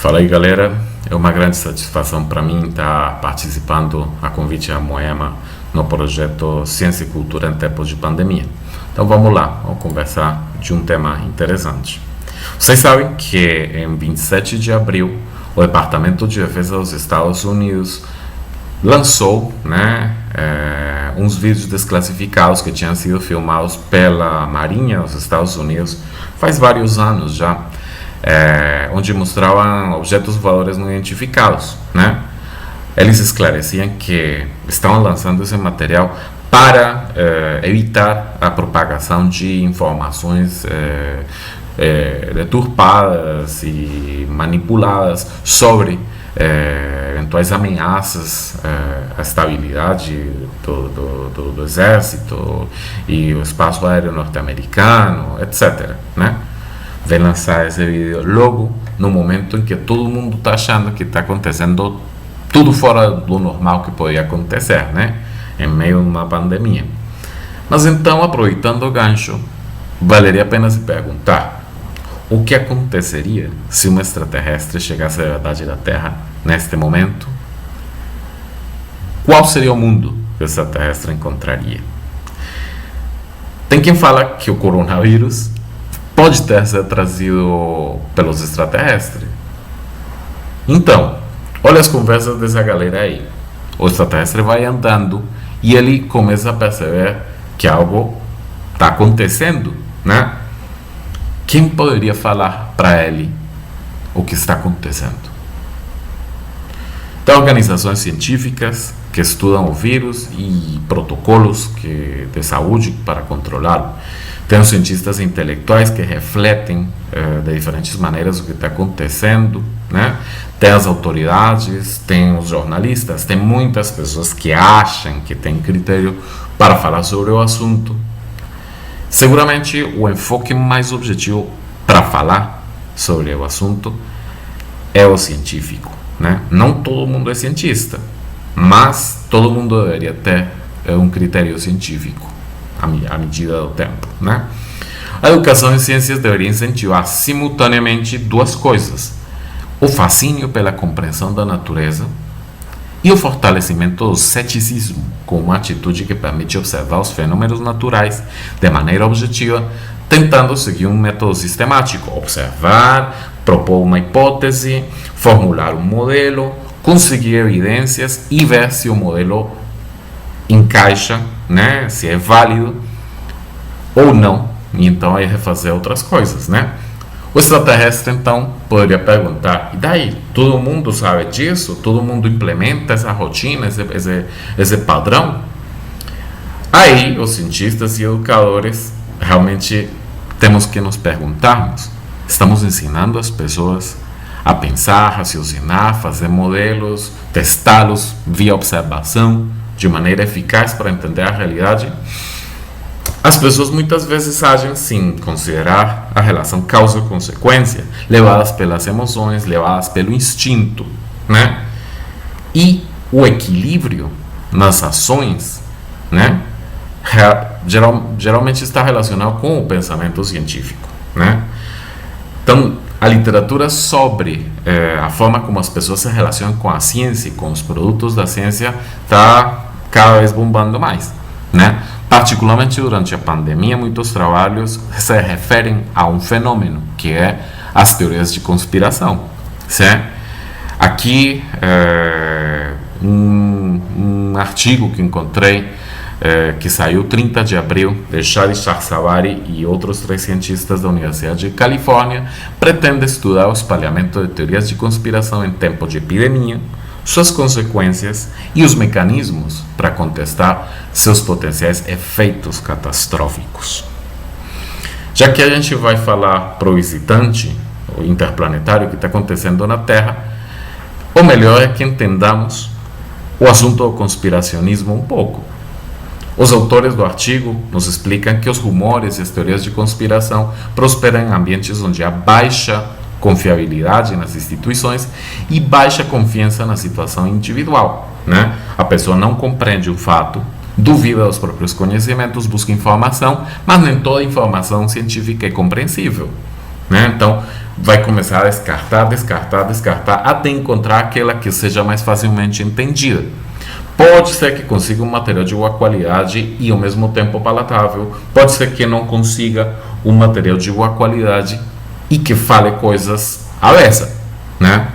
Fala aí, galera. É uma grande satisfação para mim estar participando a convite da Moema no projeto Ciência e Cultura em Tempos de Pandemia. Então vamos lá, vamos conversar de um tema interessante. Vocês sabem que em 27 de abril o Departamento de Defesa dos Estados Unidos lançou uns vídeos desclassificados que tinham sido filmados pela Marinha dos Estados Unidos faz vários anos já, onde mostravam objetos voadores não identificados, Eles esclareciam que estavam lançando esse material para evitar a propagação de informações deturpadas e manipuladas sobre eventuais ameaças à estabilidade do exército e o espaço aéreo norte-americano, etc. Vem lançar esse vídeo logo no momento em que todo mundo está achando que está acontecendo tudo fora do normal que poderia acontecer, em meio a uma pandemia. Mas então, aproveitando o gancho, valeria a pena se perguntar: o que aconteceria se um extraterrestre chegasse à verdade da Terra neste momento? Qual seria o mundo que o extraterrestre encontraria? Tem quem fala que o coronavírus pode ter sido trazido pelos extraterrestres. Então, olha as conversas dessa galera aí. O extraterrestre vai andando e ele começa a perceber que algo está acontecendo, Quem poderia falar para ele o que está acontecendo? Tem organizações científicas que estudam o vírus e protocolos de saúde para controlá-lo. Tem os cientistas intelectuais que refletem de diferentes maneiras o que está acontecendo, Tem as autoridades, tem os jornalistas, tem muitas pessoas que acham que têm critério para falar sobre o assunto. Seguramente o enfoque mais objetivo para falar sobre o assunto é o científico, Não todo mundo é cientista, mas todo mundo deveria ter um critério científico à medida do tempo, A educação em ciências deveria incentivar simultaneamente duas coisas: o fascínio pela compreensão da natureza e o fortalecimento do ceticismo, com uma atitude que permite observar os fenômenos naturais de maneira objetiva, tentando seguir um método sistemático: observar, propor uma hipótese, formular um modelo, conseguir evidências e ver se o modelo encaixa, se é válido ou não, e então aí refazer outras coisas, O extraterrestre então poderia perguntar: e daí? Todo mundo sabe disso? Todo mundo implementa essa rotina, esse padrão? Aí os cientistas e educadores realmente temos que nos perguntarmos: estamos ensinando as pessoas a pensar, raciocinar, fazer modelos, testá-los via observação de maneira eficaz para entender a realidade? As pessoas muitas vezes agem sem considerar a relação causa-consequência, levadas pelas emoções, levadas pelo instinto, E o equilíbrio nas ações, geralmente está relacionado com o pensamento científico, Então, a literatura sobre a forma como as pessoas se relacionam com a ciência e com os produtos da ciência está cada vez bombando mais, Particularmente durante a pandemia, muitos trabalhos se referem a um fenômeno que é as teorias de conspiração, Aqui um artigo que encontrei que saiu 30 de abril, de Shadi Shahsavari e outros 3 cientistas da Universidade de Califórnia, pretende estudar o espalhamento de teorias de conspiração em tempo de epidemia, suas consequências e os mecanismos para contestar seus potenciais efeitos catastróficos. Já que a gente vai falar para o visitante, o interplanetário que está acontecendo na Terra, o melhor é que entendamos o assunto do conspiracionismo um pouco. Os autores do artigo nos explicam que os rumores e as teorias de conspiração prosperam em ambientes onde há baixa confiabilidade nas instituições e baixa confiança na situação individual, A pessoa não compreende o fato, duvida dos próprios conhecimentos, busca informação, mas nem toda informação científica é compreensível, né? Então, vai começar a descartar, até encontrar aquela que seja mais facilmente entendida. Pode ser que consiga um material de boa qualidade e ao mesmo tempo palatável. Pode ser que não consiga um material de boa qualidade e que fale coisas avessa, né?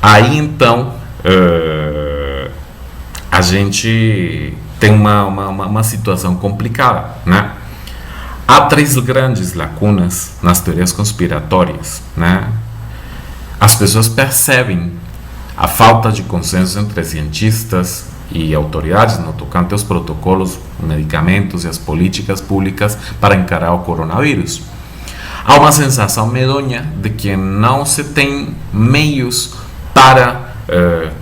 Aí então a gente tem uma situação complicada, né? Há três grandes lacunas nas teorias conspiratórias, né? As pessoas percebem a falta de consenso entre cientistas e autoridades no tocante aos protocolos, medicamentos e as políticas públicas para encarar o coronavírus. Há uma sensação medonha de que não se tem meios para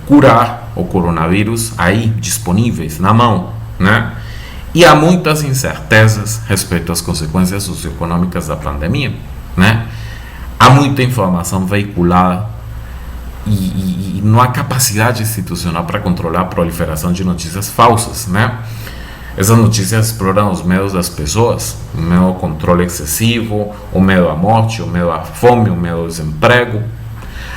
curar o coronavírus aí disponíveis na mão, né? E há muitas incertezas respeito às consequências socioeconômicas da pandemia, né? Há muita informação veiculada e não há capacidade institucional para controlar a proliferação de notícias falsas, né? Essas notícias exploram os medos das pessoas, o medo ao controle excessivo, o medo à morte, o medo à fome, o medo ao desemprego.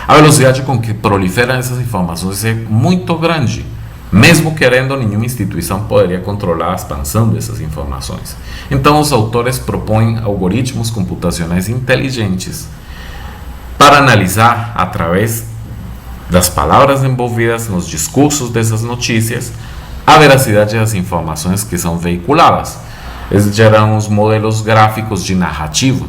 A velocidade com que proliferam essas informações é muito grande. Mesmo querendo, nenhuma instituição poderia controlar a expansão dessas informações. Então, os autores propõem algoritmos computacionais inteligentes para analisar, através das palavras envolvidas nos discursos dessas notícias, a veracidade das informações que são veiculadas. Eles geram os modelos gráficos de narrativa,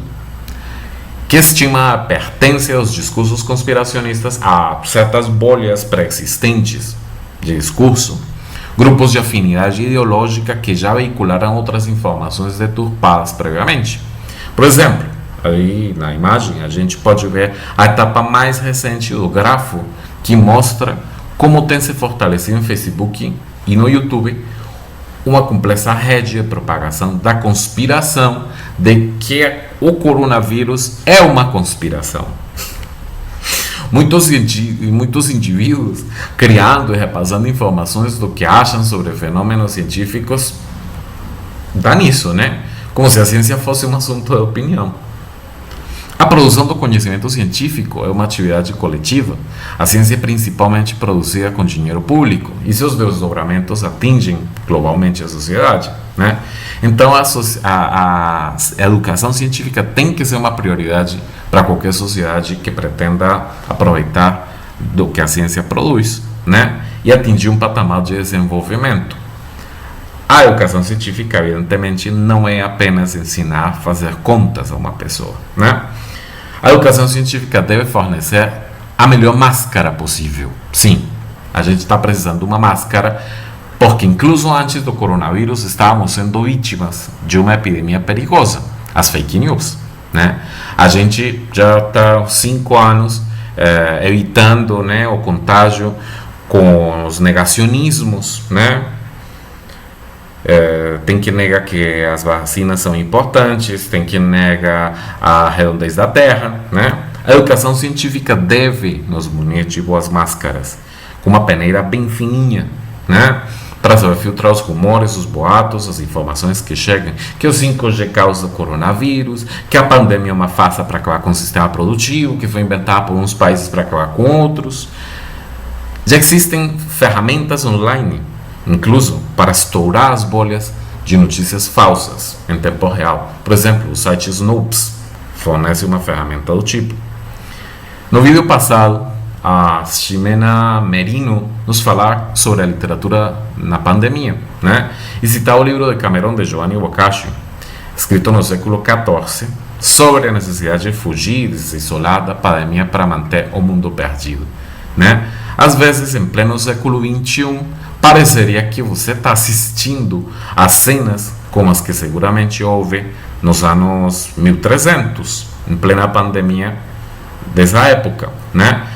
que estima a pertença aos discursos conspiracionistas a certas bolhas pré-existentes de discurso, grupos de afinidade ideológica que já veicularam outras informações deturpadas previamente. Por exemplo, aí na imagem a gente pode ver a etapa mais recente do grafo, que mostra como tem se fortalecido em Facebook e no YouTube uma complexa rede de propagação da conspiração de que o coronavírus é uma conspiração. Muitos indivíduos criando e repassando informações do que acham sobre fenômenos científicos dá nisso, né? Como se a ciência fosse um assunto de opinião. A produção do conhecimento científico é uma atividade coletiva. A ciência é principalmente produzida com dinheiro público e seus desdobramentos atingem globalmente a sociedade, né? Então a educação científica tem que ser uma prioridade para qualquer sociedade que pretenda aproveitar do que a ciência produz, né? E atingir um patamar de desenvolvimento. A educação científica, evidentemente, não é apenas ensinar a fazer contas a uma pessoa, né? A educação científica deve fornecer a melhor máscara possível. Sim, a gente está precisando de uma máscara porque, incluso antes do coronavírus, estávamos sendo vítimas de uma epidemia perigosa, as fake news, né? A gente já está há 5 anos evitando, né, o contágio com os negacionismos, né? Tem que negar que as vacinas são importantes, tem que negar a redondez da Terra, né? A educação científica deve nos munir de boas máscaras, com uma peneira bem fininha, né? Para saber filtrar os rumores, os boatos, as informações que chegam, que o 5G causa coronavírus, que a pandemia é uma farsa para acabar com o sistema produtivo, que foi inventado por uns países para acabar com outros. Já existem ferramentas online, incluso para estourar as bolhas de notícias falsas em tempo real. Por exemplo, o site Snopes fornece uma ferramenta do tipo. No vídeo passado, a Ximena Merino nos falar sobre a literatura na pandemia, né? E citar o livro de Cameron de Giovanni Boccaccio, escrito no século XIV, sobre a necessidade de fugir e se isolar da pandemia para manter o mundo perdido, né? Às vezes, em pleno século XXI, pareceria que você está assistindo a cenas como as que seguramente houve nos anos 1300, em plena pandemia dessa época, né?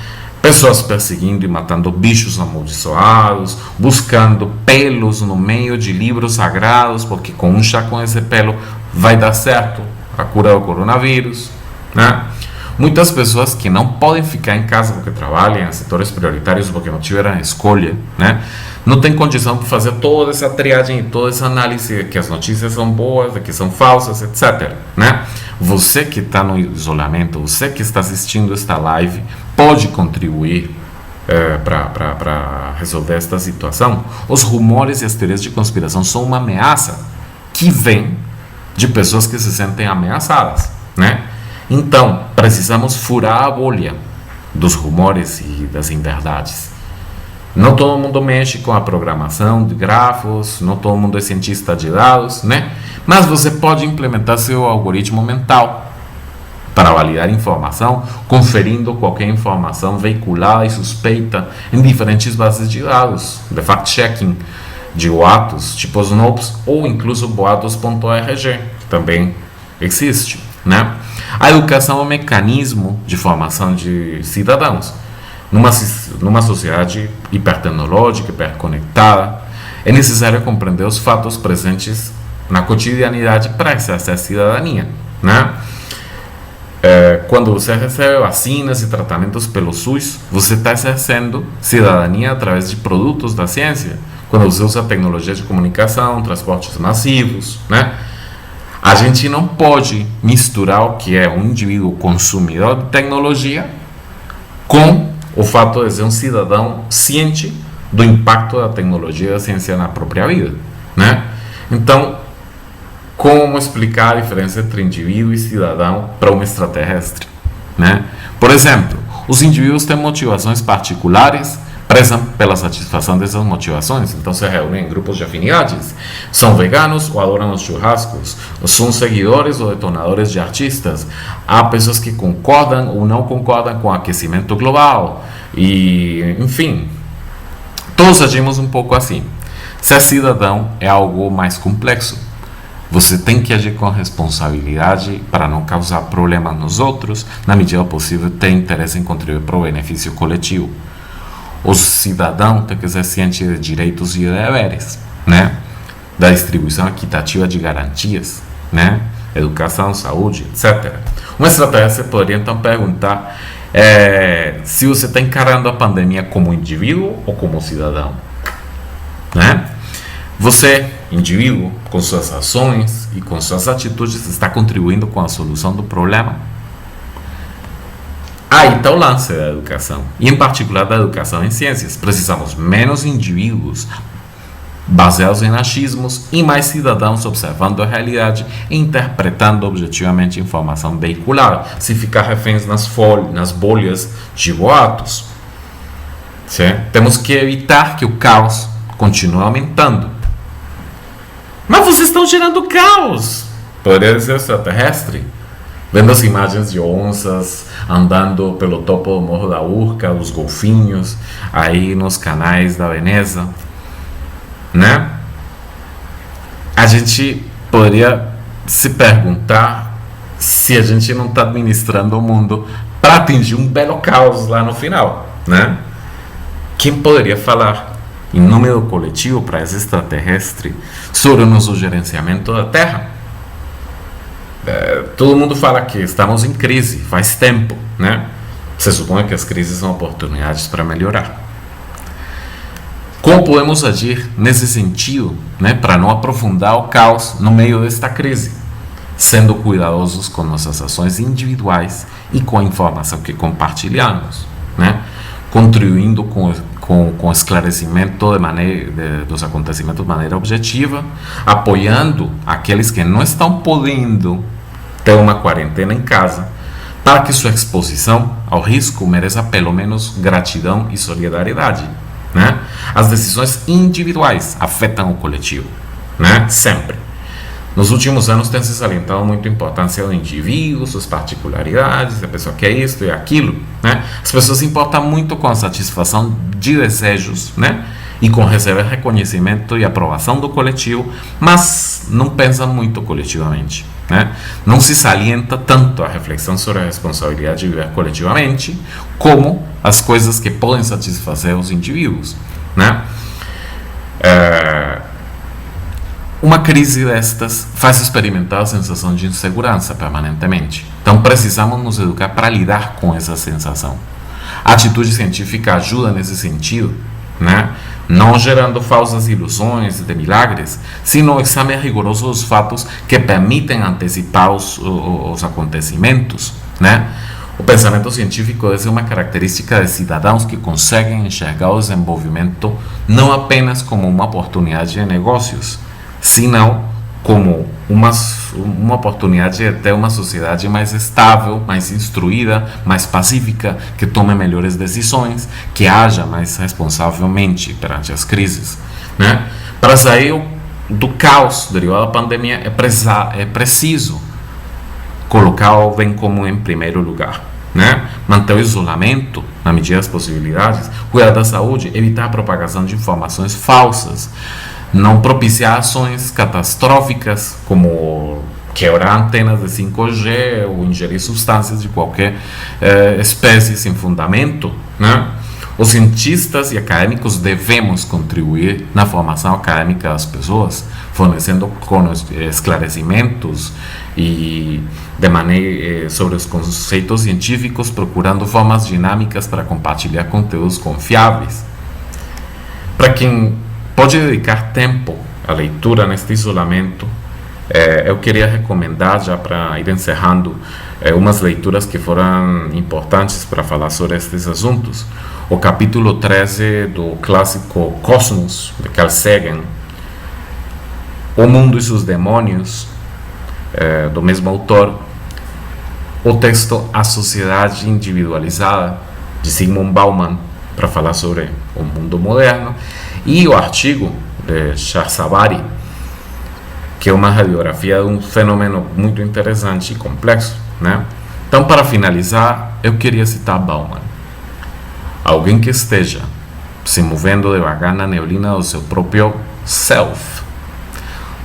Pessoas perseguindo e matando bichos amaldiçoados, buscando pelos no meio de livros sagrados, porque com um chá com esse pelo vai dar certo a cura do coronavírus, né? Muitas pessoas que não podem ficar em casa porque trabalham em setores prioritários porque não tiveram escolha, né? não tem condição de fazer toda essa triagem, toda essa análise que as notícias são boas, que são falsas, etc. Né? Você que está no isolamento, você que está assistindo esta live, pode contribuir para resolver esta situação. Os rumores e as teorias de conspiração são uma ameaça que vem de pessoas que se sentem ameaçadas, né? Então, precisamos furar a bolha dos rumores e das inverdades. Não todo mundo mexe com a programação de grafos, não todo mundo é cientista de dados, né? Mas você pode implementar seu algoritmo mental para validar informação, conferindo qualquer informação veiculada e suspeita em diferentes bases de dados, de fact-checking, de boatos, tipo Snopes, ou incluso boatos.org, que também existe, né? A educação é um mecanismo de formação de cidadãos. Numa sociedade hipertecnológica, hiperconectada, é necessário compreender os fatos presentes na cotidianidade para exercer a cidadania, né? Quando você recebe vacinas e tratamentos pelo SUS, você está exercendo cidadania através de produtos da ciência. Quando você usa tecnologia de comunicação, transportes massivos, né? A gente não pode misturar o que é um indivíduo consumidor de tecnologia com o fato de ser um cidadão ciente do impacto da tecnologia e da ciência na própria vida, né? Então, como explicar a diferença entre indivíduo e cidadão para um extraterrestre, né? Por exemplo, os indivíduos têm motivações particulares, prezam pela satisfação dessas motivações, então se reúnem em grupos de afinidades, são veganos ou adoram os churrascos, são seguidores ou detonadores de artistas, há pessoas que concordam ou não concordam com o aquecimento global, e enfim, todos agimos um pouco assim. Ser cidadão é algo mais complexo. Você tem que agir com responsabilidade para não causar problemas nos outros, na medida do possível ter interesse em contribuir para o benefício coletivo. O cidadão tem que ser ciente de direitos e deveres, né? Da distribuição equitativa de garantias, né? Educação, saúde, etc. Um extraterrestre poderia então perguntar se você está encarando a pandemia como indivíduo ou como cidadão, né? Você, indivíduo, com suas ações e com suas atitudes, está contribuindo com a solução do problema? Aí está o lance da educação, e em particular da educação em ciências. Precisamos menos indivíduos baseados em achismos e mais cidadãos observando a realidade e interpretando objetivamente a informação veiculada, sem ficar reféns nas bolhas de boatos. Certo? Temos que evitar que o caos continue aumentando. Mas vocês estão gerando caos! Poderia ser extraterrestre? Vendo as imagens de onças andando pelo topo do Morro da Urca, os golfinhos, aí nos canais da Veneza, né? A gente poderia se perguntar se a gente não está administrando o mundo para atingir um belo caos lá no final, né? Quem poderia falar em nome do coletivo para esse extraterrestre sobre o nosso gerenciamento da Terra? Todo mundo fala que estamos em crise faz tempo, né? Se supõe que as crises são oportunidades para melhorar. Como podemos agir nesse sentido, né, para não aprofundar o caos no meio desta crise? Sendo cuidadosos com nossas ações individuais e com a informação que compartilhamos, né? Contribuindo com o esclarecimento dos acontecimentos de maneira objetiva, apoiando aqueles que não estão podendo ter uma quarentena em casa, para que sua exposição ao risco mereça pelo menos gratidão e solidariedade, né? As decisões individuais afetam o coletivo, né? Sempre. Nos últimos anos tem se salientado muito a importância do indivíduo, suas particularidades, a pessoa quer isto e aquilo, né? As pessoas se importam muito com a satisfação de desejos, né? E com receber reconhecimento e aprovação do coletivo, mas não pensam muito coletivamente, né? Não se salienta tanto a reflexão sobre a responsabilidade de viver coletivamente, como as coisas que podem satisfazer os indivíduos, né? Uma crise destas faz experimentar a sensação de insegurança permanentemente. Então precisamos nos educar para lidar com essa sensação. A atitude científica ajuda nesse sentido, né? Não gerando falsas ilusões de milagres, sino o exame rigoroso dos fatos que permitem antecipar os acontecimentos, né? O pensamento científico é uma característica de cidadãos que conseguem enxergar o desenvolvimento não apenas como uma oportunidade de negócios, senão como uma oportunidade de ter uma sociedade mais estável, mais instruída, mais pacífica, que tome melhores decisões, que haja mais responsavelmente perante as crises, né? Para sair do caos derivado da pandemia é preciso colocar o bem comum em primeiro lugar, né? Manter o isolamento na medida das possibilidades, cuidar da saúde, evitar a propagação de informações falsas, não propiciar ações catastróficas como quebrar antenas de 5G ou ingerir substâncias de qualquer espécie sem fundamento, né? Os cientistas e acadêmicos devemos contribuir na formação acadêmica das pessoas, fornecendo esclarecimentos e de maneira sobre os conceitos científicos, procurando formas dinâmicas para compartilhar conteúdos confiáveis. Para quem pode dedicar tempo à leitura neste isolamento, eu queria recomendar, já para ir encerrando, umas leituras que foram importantes para falar sobre estes assuntos. O capítulo 13 do clássico Cosmos, de Carl Sagan, O Mundo e seus Demônios, do mesmo autor, o texto A Sociedade Individualizada, de Zygmunt Bauman, para falar sobre o mundo moderno, e o artigo de Shahrazabari, que é uma radiografia de um fenômeno muito interessante e complexo, né? Então, para finalizar, eu queria citar Bauman. Alguém que esteja se movendo devagar na neblina do seu próprio self,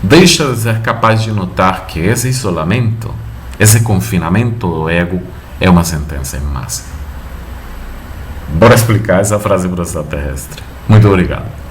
deixa de ser capaz de notar que esse isolamento, esse confinamento do ego, é uma sentença em massa. Bora explicar essa frase para o extraterrestre. Muito obrigado.